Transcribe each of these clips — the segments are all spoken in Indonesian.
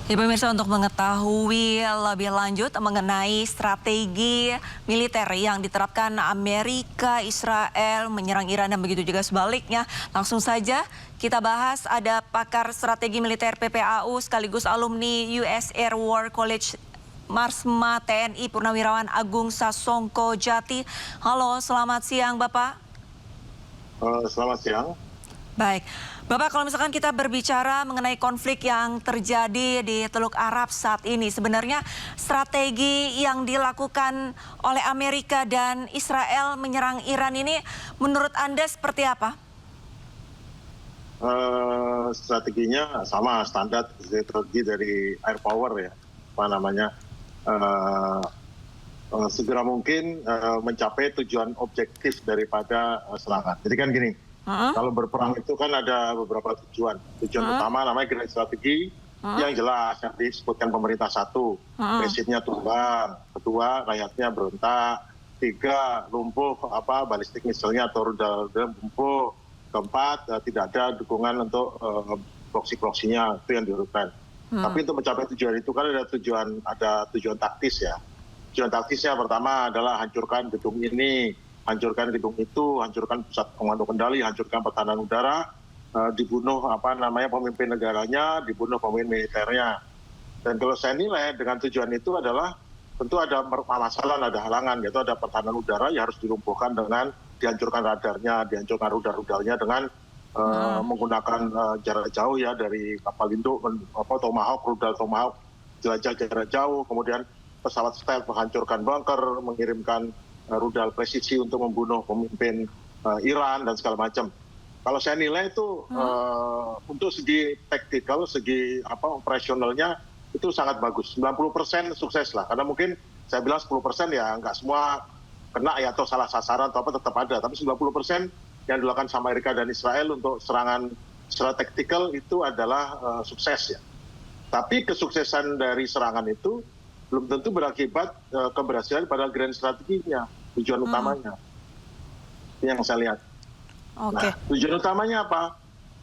Ya pemirsa, untuk mengetahui lebih lanjut mengenai strategi militer yang diterapkan Amerika, Israel menyerang Iran dan begitu juga sebaliknya. Langsung saja kita bahas, ada pakar strategi militer PPAU sekaligus alumni US Air War College Marsma TNI Purnawirawan Agung Sasongko Jati. Halo, selamat siang Bapak. Selamat siang. Baik, Bapak, kalau misalkan kita berbicara mengenai konflik yang terjadi di Teluk Arab saat ini, sebenarnya strategi yang dilakukan oleh Amerika dan Israel menyerang Iran ini menurut Anda seperti apa? Strateginya sama, standar strategi dari air power ya, segera mungkin mencapai tujuan objektif daripada serangan. Jadi kan gini, kalau berperang itu kan ada beberapa tujuan. Tujuan utama namanya grand strategi yang jelas, yang disebutkan pemerintah. Satu, presidennya tumbang. Kedua, rakyatnya berontak. Tiga, lumpuh balistik misalnya atau rudal lumpuh. Keempat, tidak ada dukungan untuk proksi-proksinya, itu yang diurutkan. Tapi untuk mencapai tujuan itu kan ada tujuan taktis ya. Tujuan taktisnya pertama adalah hancurkan gedung ini, hancurkan gedung itu, hancurkan pusat komando kendali, hancurkan pertahanan udara, dibunuh pemimpin negaranya, dibunuh pemimpin militernya. Dan kalau saya nilai dengan tujuan itu adalah tentu ada masalah, ada halangan, yaitu ada pertahanan udara yang harus dilumpuhkan dengan dihancurkan radarnya, dihancurkan rudal-rudalnya dengan menggunakan jarak jauh ya, dari kapal induk, Tomahawk, rudal Tomahawk, jelajah jarak jauh, kemudian pesawat stealth menghancurkan bunker, mengirimkan rudal presisi untuk membunuh pemimpin Iran dan segala macam. Kalau saya nilai itu untuk segi taktikal, segi operasionalnya itu sangat bagus. 90% sukses lah, karena mungkin saya bilang 10% ya nggak semua kena ya, atau salah sasaran atau tetap ada. Tapi 90% yang dilakukan sama Amerika dan Israel untuk serangan secara taktikal itu adalah sukses ya. Tapi kesuksesan dari serangan itu belum tentu berakibat keberhasilan pada grand strateginya, tujuan utamanya. Itu yang saya lihat. Okay. Nah, tujuan utamanya apa?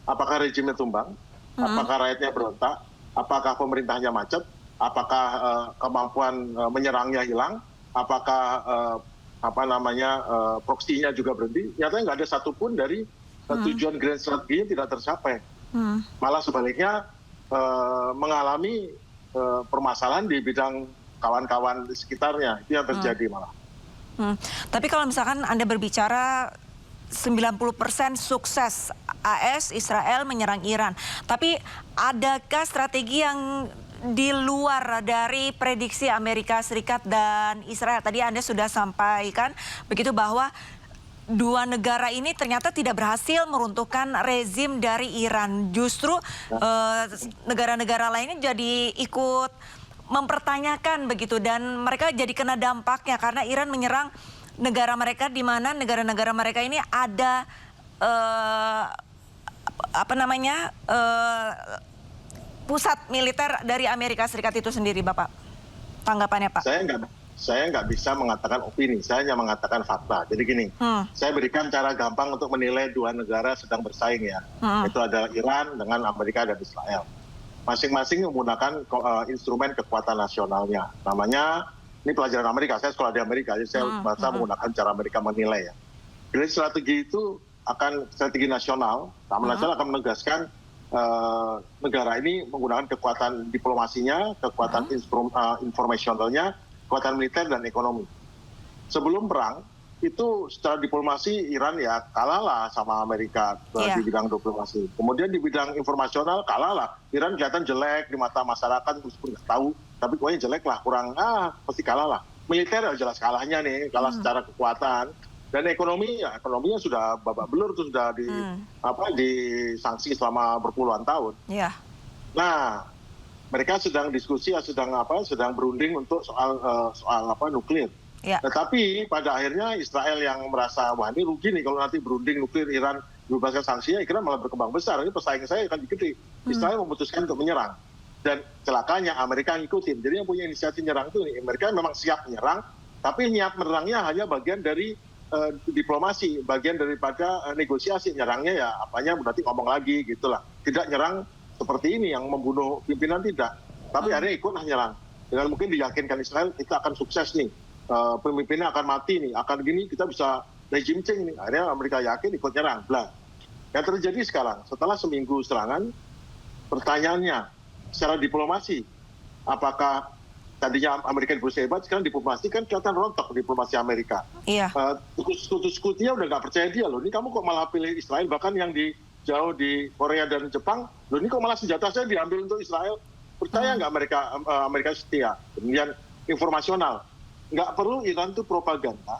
Apakah rejimnya tumbang? Apakah rakyatnya berontak? Apakah pemerintahnya macet? Apakah kemampuan menyerangnya hilang? Apakah proksinya juga berhenti? Nyatanya nggak ada satupun dari tujuan grand strateginya tidak tercapai. Malah sebaliknya mengalami permasalahan di bidang kawan-kawan di sekitarnya, itu yang terjadi malah. Tapi kalau misalkan Anda berbicara 90% sukses AS Israel menyerang Iran, tapi adakah strategi yang di luar dari prediksi Amerika Serikat dan Israel? Tadi Anda sudah sampaikan begitu bahwa dua negara ini ternyata tidak berhasil meruntuhkan rezim dari Iran. Justru negara-negara lainnya jadi ikut mempertanyakan begitu, dan mereka jadi kena dampaknya karena Iran menyerang negara mereka, di mana negara-negara mereka ini ada pusat militer dari Amerika Serikat itu sendiri. Bapak, tanggapannya Pak? Saya nggak bisa mengatakan opini, saya hanya mengatakan fakta. Jadi gini, saya berikan cara gampang untuk menilai dua negara sedang bersaing ya. Itu adalah Iran dengan Amerika dan Israel. Masing-masing menggunakan instrumen kekuatan nasionalnya. Namanya, ini pelajaran Amerika, saya sekolah di Amerika, jadi saya menggunakan cara Amerika menilai ya. Jadi strategi itu akan strategi nasional, nasional akan menegaskan negara ini menggunakan kekuatan diplomasinya, kekuatan informasionalnya, kekuatan militer dan ekonomi. Sebelum perang, itu secara diplomasi Iran ya kalahlah sama Amerika di bidang diplomasi. Kemudian di bidang informasional kalahlah. Iran kelihatan jelek di mata masyarakat, meskipun nggak tahu, tapi pokoknya jelek lah, kurang, pasti kalah lah. Militer jelas kalahnya nih, kalah secara kekuatan. Dan ekonominya sudah babak belur, tuh sudah disanksi selama berpuluhan tahun. Nah, mereka sedang diskusi, sedang berunding untuk soal nuklir. Tetapi pada akhirnya Israel yang merasa, wah ini rugi nih kalau nanti berunding nuklir, Iran bebaskan sanksinya, Iran malah berkembang besar. Ini pesaing saya akan gede. Israel memutuskan untuk menyerang. Dan celakanya Amerika ngikutin. Jadi yang punya inisiatif menyerang itu, Amerika memang siap menyerang, tapi niat menyerangnya hanya bagian dari diplomasi, bagian daripada negosiasi. Nyerangnya ya berarti ngomong lagi gitulah. Tidak nyerang seperti ini yang membunuh pimpinan, tidak. Tapi akhirnya ikutlah nyerang. Dengan mungkin diyakinkan Israel, kita akan sukses nih, pemimpinnya akan mati nih, akan gini, kita bisa regime change nih. Akhirnya Amerika yakin ikut nyerang. Blah. Yang terjadi sekarang, setelah seminggu serangan, pertanyaannya, secara diplomasi, apakah tadinya Amerika berusaha hebat, sekarang diplomasi kan kelihatan rontok diplomasi Amerika. Iya. Sekutu-sekutunya udah nggak percaya dia loh. Ini kamu kok malah pilih Israel, bahkan yang jauh di Korea dan Jepang, loh ini kok malah senjata saya diambil untuk Israel. Percaya nggak Amerika setia? Kemudian informasional, nggak perlu Iran itu propaganda.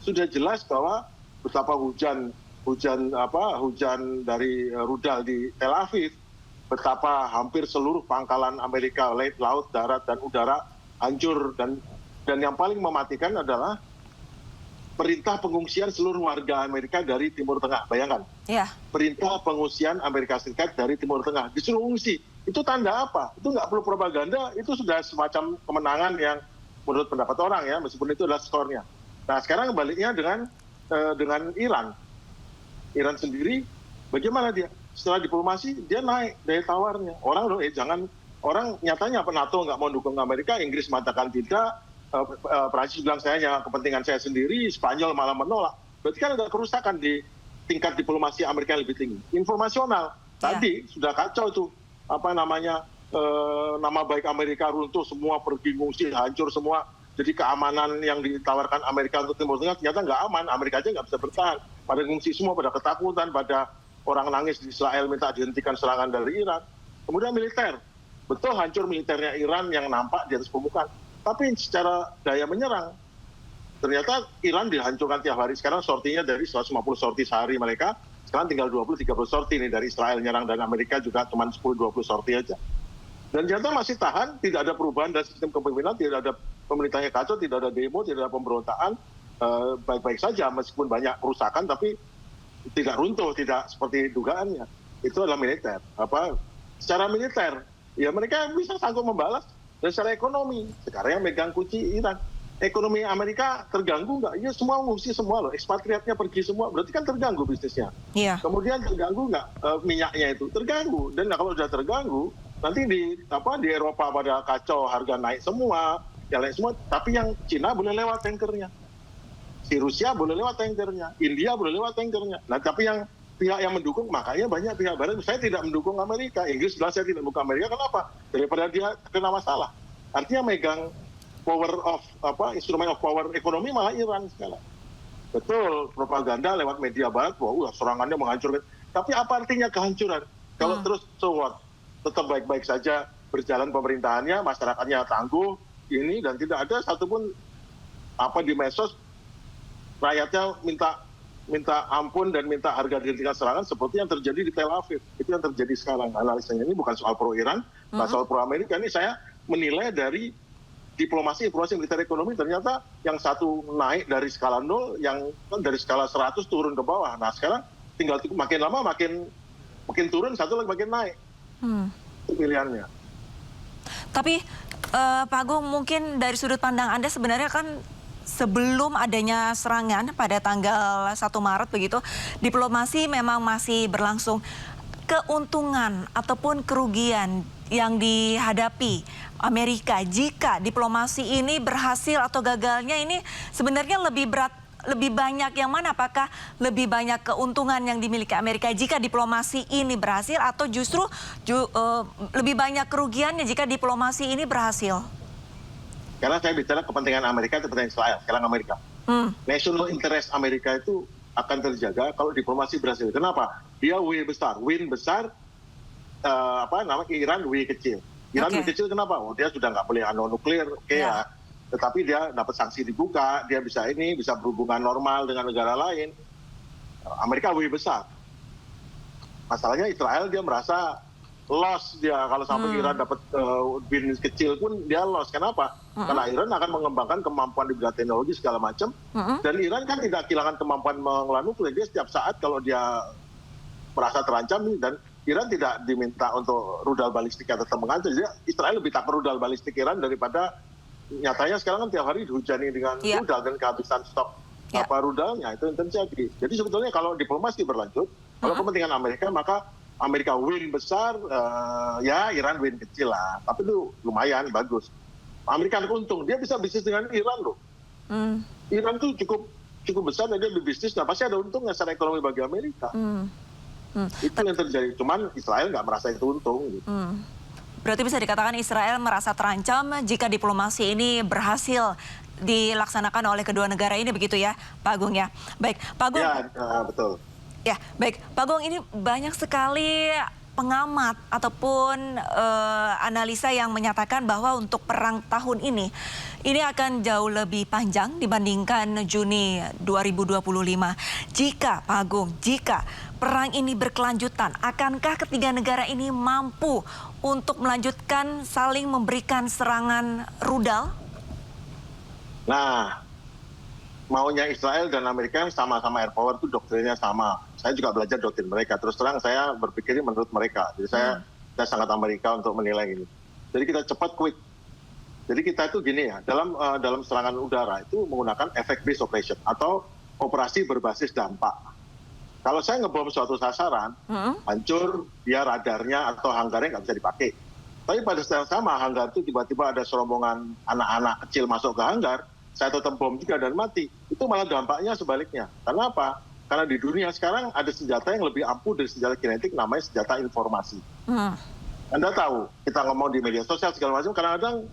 Sudah jelas bahwa betapa hujan dari rudal di Tel Aviv, betapa hampir seluruh pangkalan Amerika, laut, darat, dan udara hancur. Dan yang paling mematikan adalah perintah pengungsian seluruh warga Amerika dari Timur Tengah. Bayangkan, perintah pengungsian Amerika Serikat dari Timur Tengah disuruh mengungsi. Itu tanda apa? Itu nggak perlu propaganda, itu sudah semacam kemenangan yang menurut pendapat orang ya, meskipun itu adalah skornya. Nah sekarang baliknya dengan Iran. Iran sendiri, bagaimana dia? Setelah diplomasi, dia naik daya tawarnya. Orang nyatanya NATO nggak mau dukung Amerika, Inggris mengatakan tidak, Prancis bilang saya hanya kepentingan saya sendiri, Spanyol malah menolak. Berarti kan ada kerusakan di tingkat diplomasi Amerika yang lebih tinggi. Informasional, tadi sudah kacau tuh, nama baik Amerika runtuh, semua pergi ngungsi, hancur semua. Jadi keamanan yang ditawarkan Amerika untuk Timur Tengah ternyata nggak aman, Amerika aja nggak bisa bertahan. Pada ngungsi semua, pada ketakutan, pada orang nangis di Israel minta dihentikan serangan dari Iran. Kemudian militer, betul hancur militernya Iran yang nampak di atas permukaan. Tapi secara daya menyerang, ternyata Iran dihancurkan tiap hari. Sekarang sortinya dari 150 sorti sehari mereka, sekarang tinggal 20-30 sorti nih dari Israel nyerang, dan Amerika juga cuma 10-20 sorti aja. Dan ternyata masih tahan, tidak ada perubahan dan sistem kepemimpinan, tidak ada pemerintahnya kacau, tidak ada demo, tidak ada pemberontakan, baik-baik saja meskipun banyak kerusakan, tapi tidak runtuh, tidak seperti dugaannya. Itu adalah militer. Secara militer, ya mereka bisa sanggup membalas. Dan secara ekonomi, sekarang yang megang kunci Iran. Ekonomi Amerika terganggu nggak? Ya semua ngungsi semua loh, ekspatriatnya pergi semua, berarti kan terganggu bisnisnya. Iya. Kemudian terganggu nggak minyaknya itu? Terganggu. Dan kalau sudah terganggu, nanti di Eropa pada kacau, harga naik semua, yang lain semua. Tapi yang Cina boleh lewat tankernya, si Rusia boleh lewat tankernya, India boleh lewat tankernya. Nah tapi yang pihak yang mendukung, makanya banyak pihak barat, saya tidak mendukung Amerika. Inggris bilang saya tidak mendukung Amerika, kenapa? Daripada dia kena masalah. Artinya megang instrumen of power ekonomi malah Iran sekarang. Betul, propaganda lewat media barat, bahwa serangannya menghancurkan. Tapi apa artinya kehancuran? Kalau terus tetap baik-baik saja berjalan pemerintahannya, masyarakatnya tangguh, dan tidak ada satupun di medsos rakyatnya minta ampun dan minta harga dihentikan serangan seperti yang terjadi di Tel Aviv. Itu yang terjadi sekarang. Analisanya ini bukan soal pro Iran, bukan soal pro Amerika. Ini saya menilai dari diplomasi militer ekonomi, ternyata yang satu naik dari skala 0, yang dari skala 100 turun ke bawah. Nah sekarang tinggal makin lama makin turun, satu lagi makin naik. Itu pilihannya. Tapi Pak Agung, mungkin dari sudut pandang Anda sebenarnya kan sebelum adanya serangan pada tanggal 1 Maret begitu, diplomasi memang masih berlangsung. Keuntungan ataupun kerugian yang dihadapi Amerika jika diplomasi ini berhasil atau gagalnya ini sebenarnya lebih banyak yang mana? Apakah lebih banyak keuntungan yang dimiliki Amerika jika diplomasi ini berhasil, atau justru lebih banyak kerugiannya jika diplomasi ini berhasil? Karena saya bicara kepentingan Amerika, kepentingan Israel, sekarang Amerika. National interest Amerika itu akan terjaga kalau diplomasi berhasil. Kenapa? Dia win besar, Iran win kecil. Iran win kecil kenapa? Dia sudah nggak boleh nuklir, ya. Tetapi dia dapat sanksi dibuka, dia bisa berhubungan normal dengan negara lain. Amerika win besar. Masalahnya Israel dia merasa loss dia kalau sampai Iran dapat win kecil pun dia loss. Kenapa? Karena Iran akan mengembangkan kemampuan di bidang teknologi segala macam, dan Iran kan tidak kehilangan kemampuan mengelola nuklir. Dia setiap saat kalau dia merasa terancam, dan Iran tidak diminta untuk rudal balistik yang tetap mengancam. Jadi Israel lebih takut rudal balistik Iran daripada, nyatanya sekarang kan tiap hari dihujani dengan rudal dan kehabisan stok rudalnya, itu yang terjadi. Jadi sebetulnya kalau diplomasi berlanjut, kalau kepentingan Amerika, maka Amerika win besar, ya Iran win kecil lah. Tapi itu lumayan, bagus. Amerika untung, dia bisa bisnis dengan Iran loh. Iran tuh cukup besar dan dia berbisnis, nah pasti ada untungnya secara ekonomi bagi Amerika. Itu yang terjadi, cuman Israel nggak merasa itu untung. Gitu. Berarti bisa dikatakan Israel merasa terancam jika diplomasi ini berhasil dilaksanakan oleh kedua negara ini, begitu ya Pak Agung ya. Baik, Pak Agung. Ya, betul. Ya, baik. Pak Agung, ini banyak sekali pengamat ataupun analisa yang menyatakan bahwa untuk perang tahun ini akan jauh lebih panjang dibandingkan Juni 2025. Jika, Pak Agung, jika perang ini berkelanjutan, akankah ketiga negara ini mampu untuk melanjutkan saling memberikan serangan rudal? Nah, maunya Israel dan Amerika sama-sama air power itu doktrinnya sama. Saya juga belajar doktrin mereka. Terus terang saya berpikir menurut mereka. Jadi saya sangat Amerika untuk menilai ini. Jadi kita cepat quick. Jadi kita itu gini ya, dalam serangan udara itu menggunakan effect based operation atau operasi berbasis dampak. Kalau saya ngebom suatu sasaran, hancur dia radarnya atau hanggarnya nggak bisa dipakai. Tapi pada saat yang sama hanggar itu tiba-tiba ada serombongan anak-anak kecil masuk ke hanggar, saya tetap bom juga dan mati. Itu malah dampaknya sebaliknya. Karena apa? Karena di dunia sekarang ada senjata yang lebih ampuh dari senjata kinetik, namanya senjata informasi. Anda tahu, kita ngomong di media sosial segala macam, kadang-kadang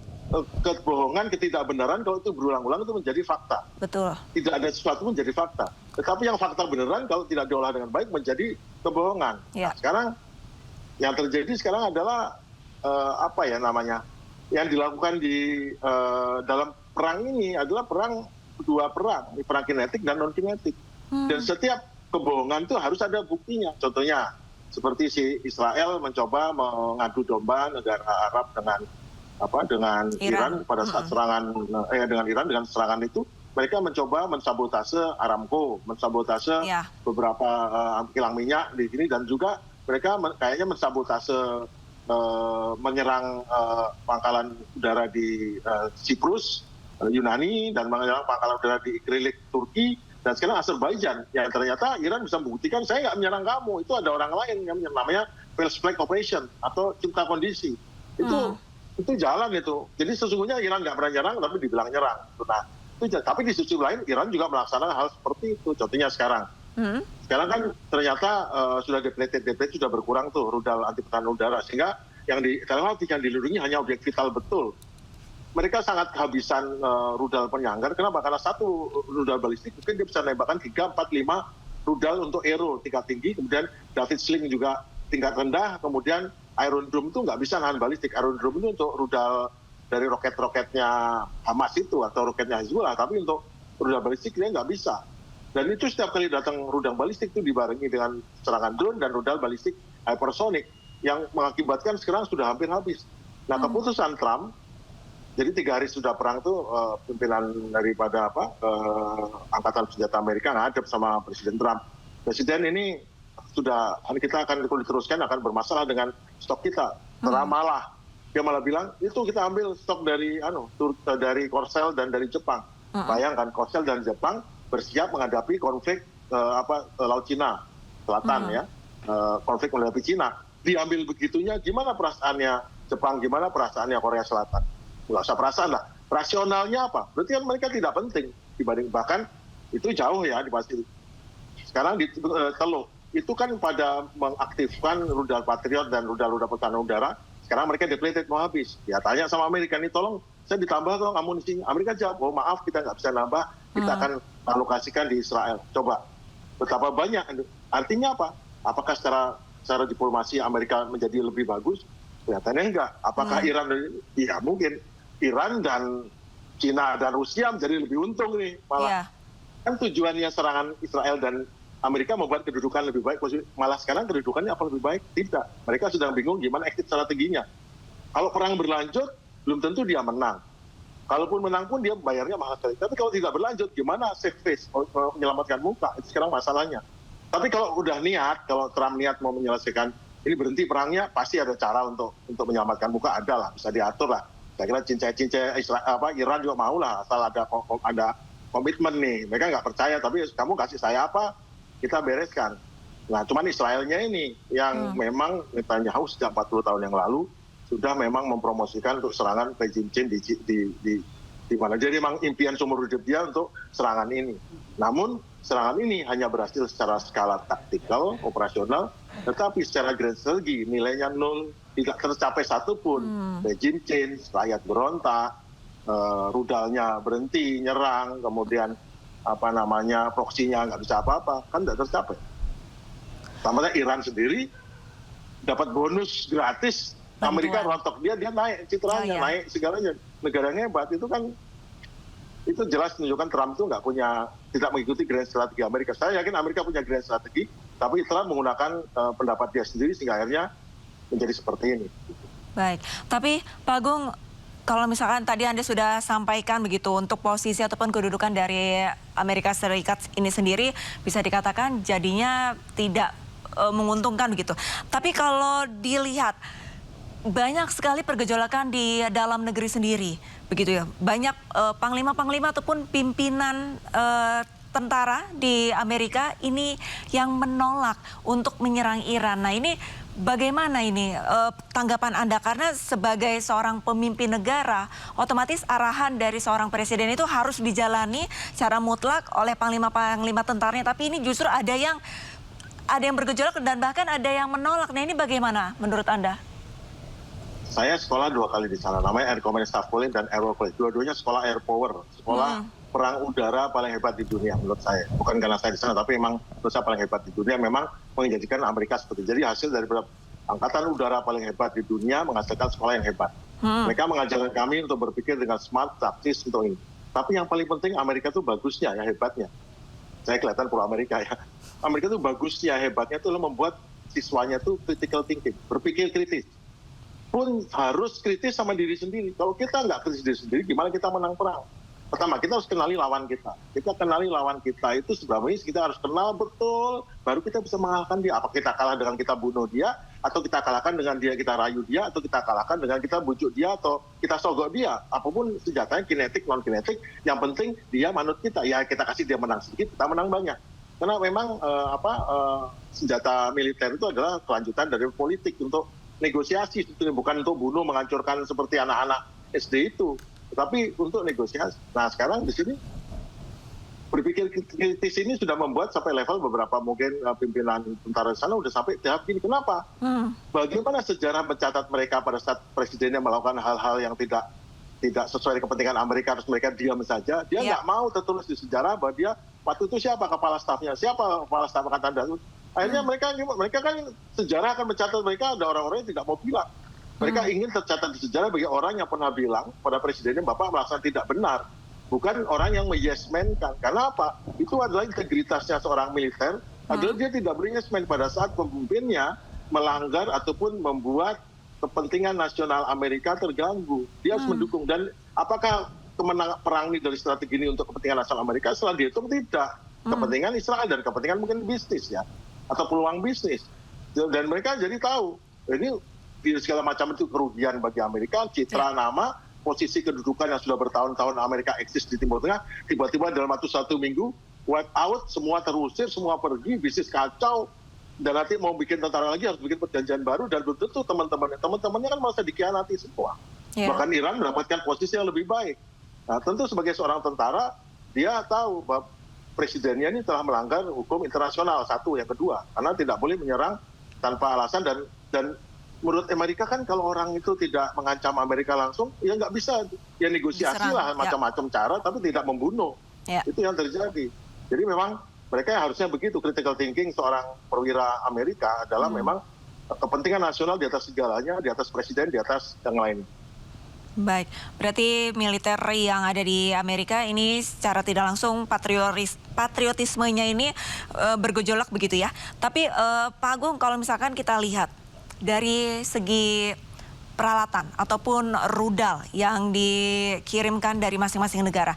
kebohongan, ketidakbenaran kalau itu berulang-ulang itu menjadi fakta. Betul. Tidak ada sesuatu pun menjadi fakta. Tetapi yang fakta beneran kalau tidak diolah dengan baik menjadi kebohongan. Ya. Nah, sekarang yang terjadi sekarang adalah yang dilakukan di dalam perang ini adalah dua perang, perang kinetik dan non kinetik. Dan setiap kebohongan itu harus ada buktinya. Contohnya seperti si Israel mencoba mengadu domba negara Arab dengan Iran pada saat serangan dengan serangan itu mereka mencoba mensabotase Aramco, mensabotase beberapa kilang minyak di sini dan juga mereka kayaknya mensabotase menyerang pangkalan udara di Siprus, Yunani dan menyerang pangkalan udara di Ikrilik, Turki dan sekarang Azerbaijan. Ya ternyata Iran bisa membuktikan saya nggak menyerang kamu, itu ada orang lain yang namanya false flag operation atau cipta kondisi. Itu jalan itu. Jadi sesungguhnya Iran nggak pernah nyerang, tapi dibilang nyerang. Nah, tapi di sisi lain Iran juga melaksanakan hal seperti itu. Contohnya sekarang. Sekarang kan ternyata sudah depleted sudah berkurang tuh rudal anti pertahanan udara. Sehingga yang dilindungi hanya objek vital betul. Mereka sangat kehabisan rudal penyanggar. Kenapa? Karena satu rudal balistik mungkin dia bisa menembakkan 3, 4, 5 rudal untuk aero tingkat tinggi. Kemudian David Sling juga tingkat rendah. Kemudian Iron Dome itu nggak bisa nahan balistik. Iron Dome itu untuk rudal dari roket-roketnya Hamas itu atau roketnya Hezbollah, tapi untuk rudal balistik dia nggak bisa. Dan itu setiap kali datang rudal balistik itu dibarengi dengan serangan drone dan rudal balistik hypersonic yang mengakibatkan sekarang sudah hampir habis. Nah keputusan Trump, jadi 3 hari sudah perang tuh pimpinan daripada Angkatan Senjata Amerika ngadep sama Presiden Trump. Presiden ini kita akan diteruskan akan bermasalah dengan stok kita. Malah dia malah bilang itu kita ambil stok dari Korsel dan dari Jepang. Bayangkan Korsel dan Jepang bersiap menghadapi konflik Laut Cina Selatan ya, konflik menghadapi Cina. Diambil begitunya, gimana perasaannya Jepang, gimana perasaannya Korea Selatan? Nggak usah perasaan lah. Rasionalnya apa? Berarti kan mereka tidak penting dibanding bahkan itu jauh ya di Pasifik. Sekarang di Teluk itu kan pada mengaktifkan rudal Patriot dan rudal-rudal pertahanan udara. Sekarang mereka depleted mau habis. Ya tanya sama Amerika nih, tolong saya ditambah dong amunisinya. Amerika jawab, oh maaf kita nggak bisa nambah, kita akan alokasikan di Israel. Coba betapa banyak. Artinya apa? Apakah secara diplomasi Amerika menjadi lebih bagus? Kelihatannya enggak. Apakah Iran? Ya mungkin Iran dan Cina dan Rusia menjadi lebih untung nih malah. Kan tujuannya serangan Israel dan Amerika membuat kedudukan lebih baik, malah sekarang kedudukannya apa lebih baik? Tidak. Mereka sedang bingung gimana exit strateginya. Kalau perang berlanjut, belum tentu dia menang. Kalaupun menang pun dia bayarnya mahal sekali. Tapi kalau tidak berlanjut, gimana save face, menyelamatkan muka? Itu sekarang masalahnya. Tapi kalau udah niat, kalau Trump niat mau menyelesaikan, ini berhenti perangnya, pasti ada cara untuk menyelamatkan muka, ada lah, bisa diatur lah. Saya kira cincai-cincai Iran juga mau lah, asal ada komitmen nih. Mereka nggak percaya, tapi kamu kasih saya apa, kita bereskan. Nah, cuman Israelnya ini yang memang Netanyahu sejak 40 tahun yang lalu sudah memang mempromosikan untuk serangan regime change di mana. Jadi memang impian seumur hidup dia untuk serangan ini. Namun serangan ini hanya berhasil secara skala taktikal, operasional, tetapi secara grand strategi nilainya nol, tidak tercapai satupun. Regime change, rakyat berontak, rudalnya berhenti, nyerang, kemudian proksinya nggak bisa apa-apa, kan tidak tercapai. Tambahnya Iran sendiri dapat bonus gratis, Amerika rontok dia naik citranya, naik segalanya, negaranya hebat. Itu kan itu jelas menunjukkan Trump itu tidak mengikuti grand strategi Amerika. Saya yakin Amerika punya grand strategi, tapi Trump menggunakan pendapat dia sendiri sehingga akhirnya menjadi seperti ini. Baik, tapi Pak Agung, kalau misalkan tadi Anda sudah sampaikan begitu untuk posisi ataupun kedudukan dari Amerika Serikat ini sendiri bisa dikatakan jadinya tidak menguntungkan begitu. Tapi kalau dilihat banyak sekali pergejolakan di dalam negeri sendiri, begitu ya. Banyak panglima-panglima ataupun pimpinan tentara di Amerika ini yang menolak untuk menyerang Iran. Nah, ini bagaimana ini tanggapan Anda? Karena sebagai seorang pemimpin negara, otomatis arahan dari seorang presiden itu harus dijalani secara mutlak oleh panglima-panglima tentaranya. Tapi ini justru ada yang bergejolak dan bahkan ada yang menolak. Nah, ini bagaimana menurut Anda? Saya sekolah 2 kali di sana, namanya Air Command Staff College dan Air War College. Dua-duanya sekolah air power, sekolah perang udara paling hebat di dunia menurut saya. Bukan karena saya di sana, tapi memang menurut saya paling hebat di dunia. Memang menjadikan Amerika seperti. Jadi hasil dari angkatan udara paling hebat di dunia menghasilkan sekolah yang hebat. Mereka mengajarkan kami untuk berpikir dengan smart, taktis untuk ini. Tapi yang paling penting Amerika itu bagusnya, ya hebatnya. Saya kelihatan pro Amerika ya. Amerika itu bagusnya, hebatnya itu membuat siswanya itu critical thinking, berpikir kritis. Pun harus kritis sama diri sendiri. Kalau kita nggak kritis diri sendiri, gimana kita menang perang? Pertama, kita harus kenali lawan kita. Kita kenali lawan kita itu sebenarnya kita harus kenal betul, baru kita bisa mengalahkan dia. Apa kita kalah dengan kita bunuh dia, atau kita kalahkan dengan dia kita rayu dia, atau kita kalahkan dengan kita bujuk dia, atau kita sogok dia. Apapun senjatanya, kinetik, non kinetik, yang penting dia manut kita. Ya kita kasih dia menang sedikit, kita menang banyak. Karena memang senjata militer itu adalah kelanjutan dari politik untuk negosiasi, bukan untuk bunuh, menghancurkan seperti anak-anak SD itu, tapi untuk negosiasi. Nah sekarang di sini berpikir kritis ini sudah membuat sampai level beberapa mungkin pimpinan tentara di sana sudah sampai tahap ini. Kenapa? Bagaimana sejarah mencatat mereka pada saat presidennya melakukan hal-hal yang tidak sesuai kepentingan Amerika, terus mereka diam saja. Dia nggak mau tertulis di sejarah bahwa dia waktu itu siapa kepala stafnya, siapa kepala staf angkatan darat. Akhirnya mereka kan sejarah akan mencatat mereka ada orang-orang yang tidak mau bilang. Mereka ingin tercatat di sejarah bagi orang yang pernah bilang pada presidennya Bapak melaksanakan tidak benar. Bukan orang yang men-yes-man-kan. Karena apa? Itu adalah integritasnya seorang militer. Adalah dia tidak ber-yes-man pada saat pemimpinnya melanggar ataupun membuat kepentingan nasional Amerika terganggu. Dia harus mendukung. Dan apakah kemenangan perang ini dari strategi ini untuk kepentingan nasional Amerika? Setelah dihitung tidak. Kepentingan Israel dan kepentingan mungkin bisnis ya. Atau peluang bisnis. Dan mereka jadi tahu, ini segala macam itu kerugian bagi Amerika, citra nama, posisi kedudukan yang sudah bertahun-tahun Amerika eksis di Timur Tengah, tiba-tiba dalam waktu 1 minggu, wipe out, semua terusir, semua pergi, bisnis kacau, dan nanti mau bikin tentara lagi harus bikin perjanjian baru, dan belum tentu teman-temannya kan merasa dikhianati semua. Bahkan Iran mendapatkan posisi yang lebih baik. Nah tentu sebagai seorang tentara, dia tahu bahwa presidennya ini telah melanggar hukum internasional, satu. Yang kedua, karena tidak boleh menyerang tanpa alasan dan menurut Amerika kan kalau orang itu tidak mengancam Amerika langsung, ya nggak bisa. Ya negosiasi lah macam-macam cara, tapi tidak membunuh. Itu yang terjadi. Jadi memang mereka harusnya begitu, critical thinking seorang perwira Amerika adalah memang kepentingan nasional di atas segalanya, di atas presiden, di atas yang lain. Baik, berarti militer yang ada di Amerika ini secara tidak langsung patriotismenya ini bergejolak begitu ya. Tapi Pak Agung, kalau misalkan kita lihat dari segi peralatan ataupun rudal yang dikirimkan dari masing-masing negara,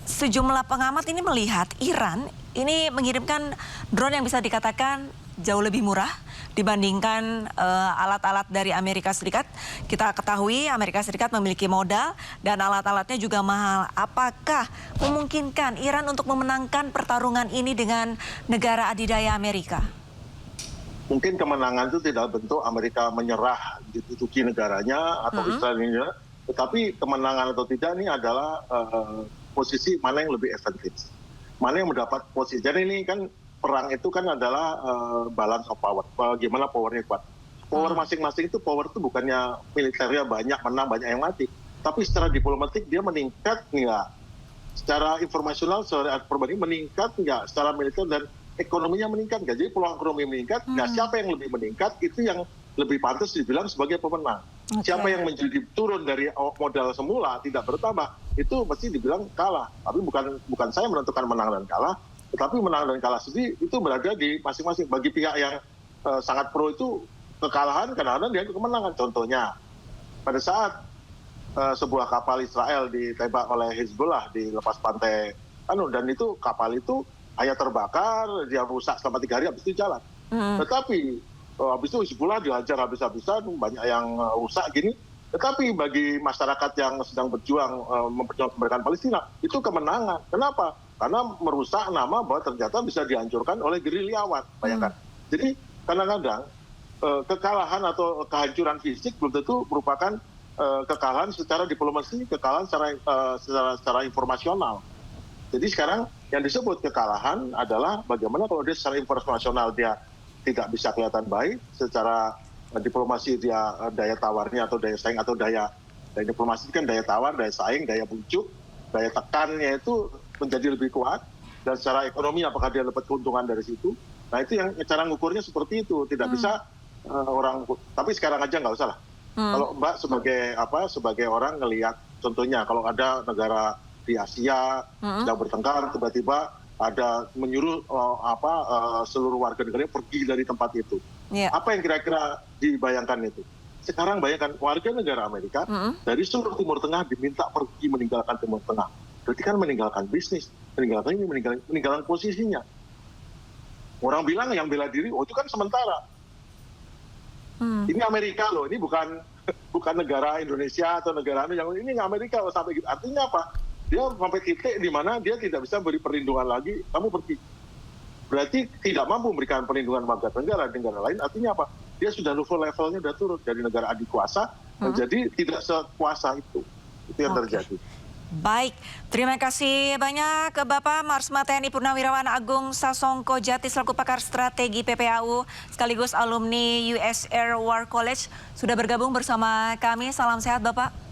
sejumlah pengamat ini melihat Iran ini mengirimkan drone yang bisa dikatakan jauh lebih murah dibandingkan alat-alat dari Amerika Serikat. Kita ketahui Amerika Serikat memiliki modal dan alat-alatnya juga mahal. Apakah memungkinkan Iran untuk memenangkan pertarungan ini dengan negara adidaya Amerika? mungkin kemenangan itu tidak bentuk Amerika menyerah diduduki negaranya atau Israel menyerah, tetapi kemenangan atau tidak ini adalah posisi mana yang lebih advantage, mana yang mendapat posisi. Jadi ini kan perang itu kan adalah balance of power, bagaimana powernya kuat. Power masing-masing itu, power itu bukannya militernya banyak menang, banyak yang mati, tapi secara diplomatik dia meningkat nggak, secara informasional, secara perbandingan meningkat nggak, secara militer dan ekonominya meningkat nggak. Jadi peluang ekonomi meningkat, nah siapa yang lebih meningkat itu yang lebih pantas dibilang sebagai pemenang. Siapa yang menjadi turun dari modal semula tidak bertambah, itu mesti dibilang kalah. Tapi bukan saya menentukan menang dan kalah, tetapi menang dan kalah sendiri itu berada di masing-masing. Bagi pihak yang sangat pro itu kekalahan kadang-kadang dia kemenangan. Contohnya pada saat sebuah kapal Israel ditembak oleh Hezbollah di lepas pantai dan itu kapal itu hanya terbakar, dia rusak selama 3 hari, habis itu jalan. Tetapi habis itu Hezbollah dihajar habis-habisan, banyak yang rusak gini. Tetapi bagi masyarakat yang sedang berjuang memperjuangkan kemerdekaan Palestina, itu kemenangan. Kenapa? Karena merusak nama bahwa ternyata bisa dihancurkan oleh gerilyawan. Bayangkan. Jadi kadang-kadang kekalahan atau kehancuran fisik belum tentu merupakan kekalahan secara diplomasi, kekalahan secara informasional. Jadi sekarang yang disebut kekalahan adalah bagaimana kalau dia secara informasional dia tidak bisa kelihatan baik, secara diplomasi dia daya tawarnya atau daya saing atau daya diplomasi kan daya tawar, daya saing, daya bujuk, daya tekannya itu menjadi lebih kuat, dan secara ekonomi apakah dia dapat keuntungan dari situ. Nah itu yang cara ngukurnya seperti itu, tidak bisa orang, tapi sekarang aja nggak usah lah. Kalau Mbak sebagai orang ngelihat contohnya kalau ada negara di Asia sedang bertengkar, tiba-tiba ada menyuruh seluruh warga negaranya pergi dari tempat itu. Apa yang kira-kira dibayangkan itu? Sekarang bayangkan warga negara Amerika dari seluruh Timur Tengah diminta pergi meninggalkan Timur Tengah. Berarti kan meninggalkan bisnis, meninggalkan posisinya. Orang bilang yang bela diri, itu kan sementara. Ini Amerika loh, ini bukan negara Indonesia atau negara yang ini Amerika loh sampai gitu. Artinya apa? Dia sampai titik di mana dia tidak bisa beri perlindungan lagi, kamu pergi. Berarti tidak mampu memberikan perlindungan warga negara lain, artinya apa? Dia sudah levelnya sudah turun dari negara adik kuasa menjadi tidak sekuasa itu. Itu yang terjadi. Baik, terima kasih banyak ke Bapak Marsma TNI Purnawirawan Agung Sasongko Jati selaku pakar strategi PPAU sekaligus alumni US Air War College sudah bergabung bersama kami. Salam sehat Bapak.